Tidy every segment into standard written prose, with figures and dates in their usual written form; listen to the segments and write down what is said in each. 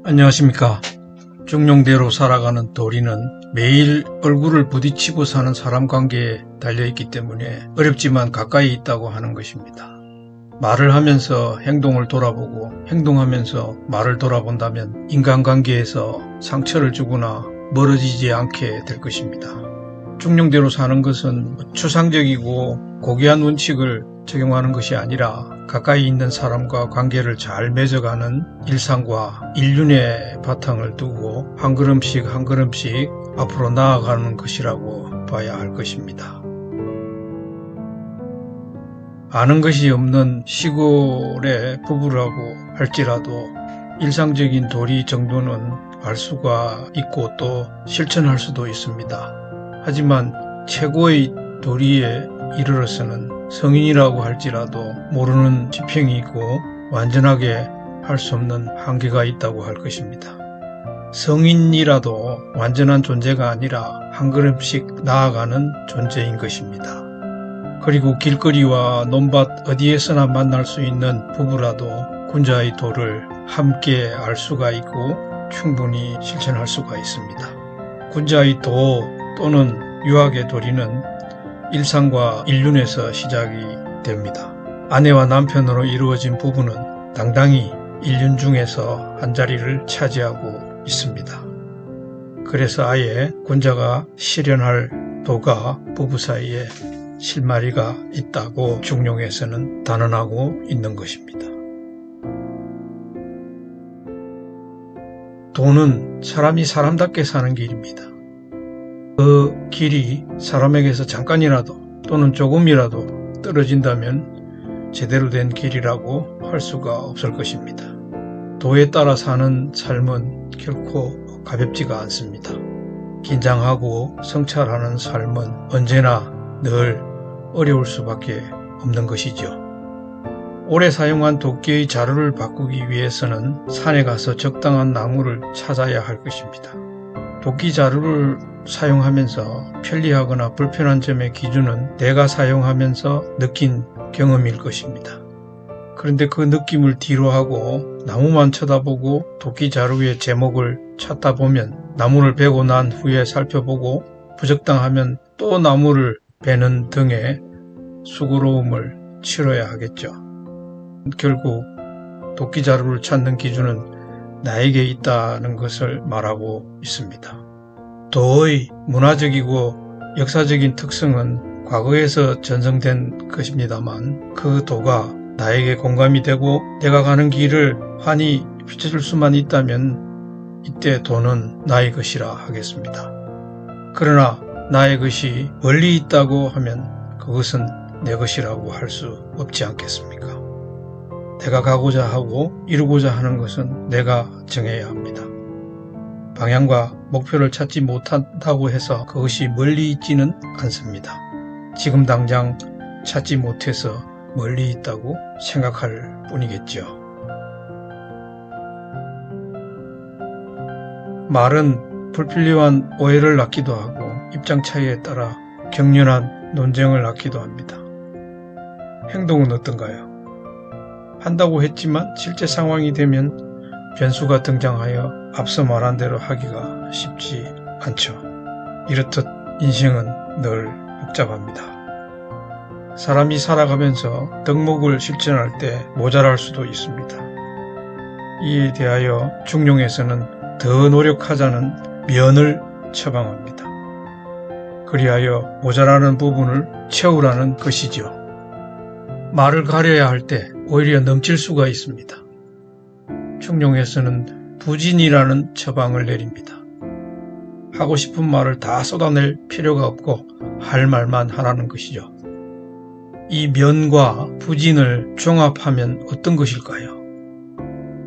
안녕하십니까. 중용대로 살아가는 도리는 매일 얼굴을 부딪히고 사는 사람 관계에 달려있기 때문에 어렵지만 가까이 있다고 하는 것입니다. 말을 하면서 행동을 돌아보고 행동하면서 말을 돌아본다면 인간관계에서 상처를 주거나 멀어지지 않게 될 것입니다. 중용대로 사는 것은 추상적이고 고귀한 원칙을 적용하는 것이 아니라 가까이 있는 사람과 관계를 잘 맺어가는 일상과 인륜의 바탕을 두고 한 걸음씩 한 걸음씩 앞으로 나아가는 것이라고 봐야 할 것입니다. 아는 것이 없는 시골의 부부라고 할지라도 일상적인 도리 정도는 알 수가 있고 또 실천할 수도 있습니다. 하지만 최고의 도리에 이르러서는 성인이라고 할지라도 모르는 지평이 있고 완전하게 할 수 없는 한계가 있다고 할 것입니다. 성인이라도 완전한 존재가 아니라 한 걸음씩 나아가는 존재인 것입니다. 그리고 길거리와 논밭 어디에서나 만날 수 있는 부부라도 군자의 도를 함께 알 수가 있고 충분히 실천할 수가 있습니다. 군자의 도 또는 유학의 도리는 일상과 인륜에서 시작이 됩니다. 아내와 남편으로 이루어진 부부는 당당히 인륜 중에서 한 자리를 차지하고 있습니다. 그래서 아예 군자가 실현할 도가 부부 사이에 실마리가 있다고 중용에서는 단언하고 있는 것입니다. 도는 사람이 사람답게 사는 길입니다. 그 길이 사람에게서 잠깐이라도 또는 조금이라도 떨어진다면 제대로 된 길이라고 할 수가 없을 것입니다. 도에 따라 사는 삶은 결코 가볍지가 않습니다. 긴장하고 성찰하는 삶은 언제나 늘 어려울 수밖에 없는 것이죠. 오래 사용한 도끼의 자루를 바꾸기 위해서는 산에 가서 적당한 나무를 찾아야 할 것입니다. 도끼 자루를 사용하면서 편리하거나 불편한 점의 기준은 내가 사용하면서 느낀 경험일 것입니다. 그런데 그 느낌을 뒤로하고 나무만 쳐다보고 도끼 자루의 제목을 찾다 보면 나무를 베고 난 후에 살펴보고 부적당하면 또 나무를 베는 등의 수고로움을 치러야 하겠죠. 결국 도끼 자루를 찾는 기준은 나에게 있다는 것을 말하고 있습니다. 도의 문화적이고 역사적인 특성은 과거에서 전성된 것입니다만 그 도가 나에게 공감이 되고 내가 가는 길을 환히 비춰줄 수만 있다면 이때 도는 나의 것이라 하겠습니다. 그러나 나의 것이 멀리 있다고 하면 그것은 내 것이라고 할 수 없지 않겠습니까? 내가 가고자 하고 이루고자 하는 것은 내가 정해야 합니다. 방향과 목표를 찾지 못한다고 해서 그것이 멀리 있지는 않습니다. 지금 당장 찾지 못해서 멀리 있다고 생각할 뿐이겠죠. 말은 불필요한 오해를 낳기도 하고 입장 차이에 따라 격렬한 논쟁을 낳기도 합니다. 행동은 어떤가요? 한다고 했지만 실제 상황이 되면 변수가 등장하여 앞서 말한 대로 하기가 쉽지 않죠. 이렇듯 인생은 늘 복잡합니다. 사람이 살아가면서 덕목을 실천할 때 모자랄 수도 있습니다. 이에 대하여 중용에서는 더 노력하자는 면을 처방합니다. 그리하여 모자라는 부분을 채우라는 것이죠. 말을 가려야 할 때 오히려 넘칠 수가 있습니다. 중용에서는 부진이라는 처방을 내립니다. 하고 싶은 말을 다 쏟아낼 필요가 없고 할 말만 하라는 것이죠. 이 면과 부진을 종합하면 어떤 것일까요?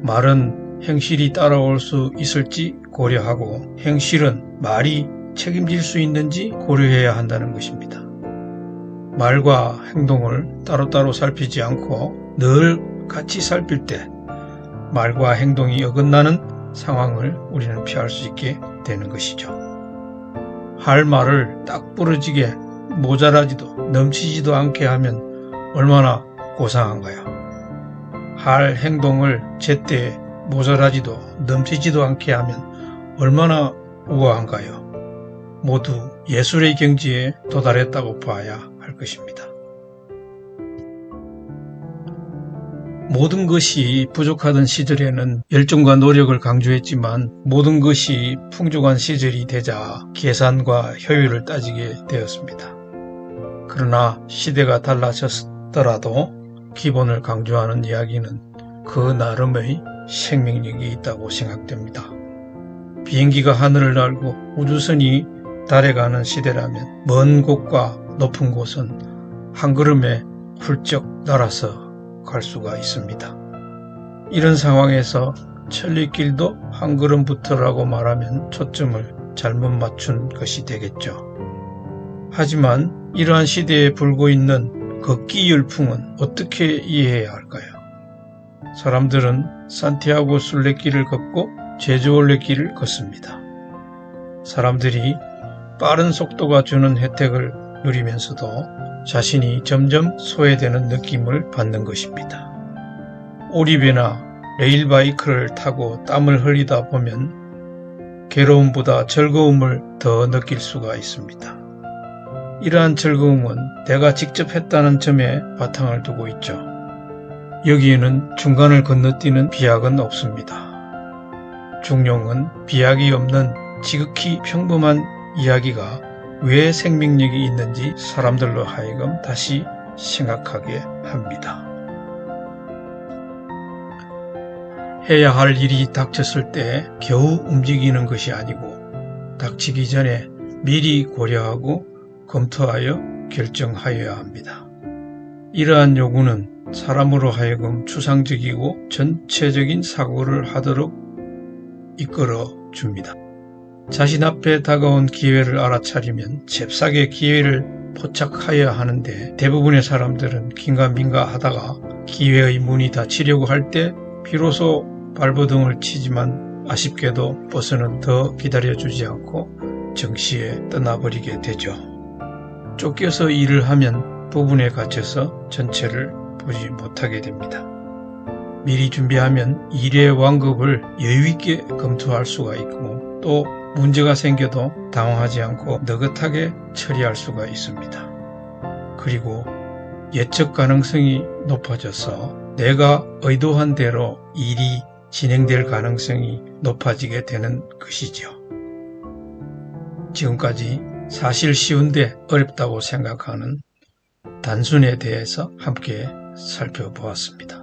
말은 행실이 따라올 수 있을지 고려하고 행실은 말이 책임질 수 있는지 고려해야 한다는 것입니다. 말과 행동을 따로따로 살피지 않고 늘 같이 살필 때 말과 행동이 어긋나는 상황을 우리는 피할 수 있게 되는 것이죠. 할 말을 딱 부러지게 모자라지도 넘치지도 않게 하면 얼마나 고상한가요? 할 행동을 제때 모자라지도 넘치지도 않게 하면 얼마나 우아한가요? 모두 예술의 경지에 도달했다고 봐야 할 것입니다. 모든 것이 부족하던 시절에는 열정과 노력을 강조했지만 모든 것이 풍족한 시절이 되자 계산과 효율을 따지게 되었습니다. 그러나 시대가 달라졌더라도 기본을 강조하는 이야기는 그 나름의 생명력이 있다고 생각됩니다. 비행기가 하늘을 날고 우주선이 달에 가는 시대라면 먼 곳과 높은 곳은 한 걸음에 훌쩍 날아서 갈 수가 있습니다. 이런 상황에서 천리길도 한 걸음부터라고 말하면 초점을 잘못 맞춘 것이 되겠죠. 하지만 이러한 시대에 불고 있는 걷기 열풍은 어떻게 이해해야 할까요? 사람들은 산티아고 순례길을 걷고 제주올레길을 걷습니다. 사람들이 빠른 속도가 주는 혜택을 누리면서도 자신이 점점 소외되는 느낌을 받는 것입니다. 오리배나 레일바이크를 타고 땀을 흘리다 보면 괴로움보다 즐거움을 더 느낄 수가 있습니다. 이러한 즐거움은 내가 직접 했다는 점에 바탕을 두고 있죠. 여기에는 중간을 건너뛰는 비약은 없습니다. 중용은 비약이 없는 지극히 평범한 이야기가 왜 생명력이 있는지 사람들로 하여금 다시 생각하게 합니다. 해야 할 일이 닥쳤을 때 겨우 움직이는 것이 아니고 닥치기 전에 미리 고려하고 검토하여 결정하여야 합니다. 이러한 요구는 사람으로 하여금 추상적이고 전체적인 사고를 하도록 이끌어 줍니다. 자신 앞에 다가온 기회를 알아차리면 잽싸게 기회를 포착하여야 하는데 대부분의 사람들은 긴가민가 하다가 기회의 문이 닫히려고 할 때 비로소 발버둥을 치지만 아쉽게도 버스는 더 기다려주지 않고 정시에 떠나버리게 되죠. 쫓겨서 일을 하면 부분에 갇혀서 전체를 보지 못하게 됩니다. 미리 준비하면 일의 완급을 여유있게 검토할 수가 있고 또 문제가 생겨도 당황하지 않고 느긋하게 처리할 수가 있습니다. 그리고 예측 가능성이 높아져서 내가 의도한 대로 일이 진행될 가능성이 높아지게 되는 것이죠. 지금까지 사실 쉬운데 어렵다고 생각하는 단순에 대해서 함께 살펴보았습니다.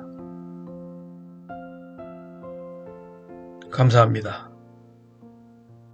감사합니다.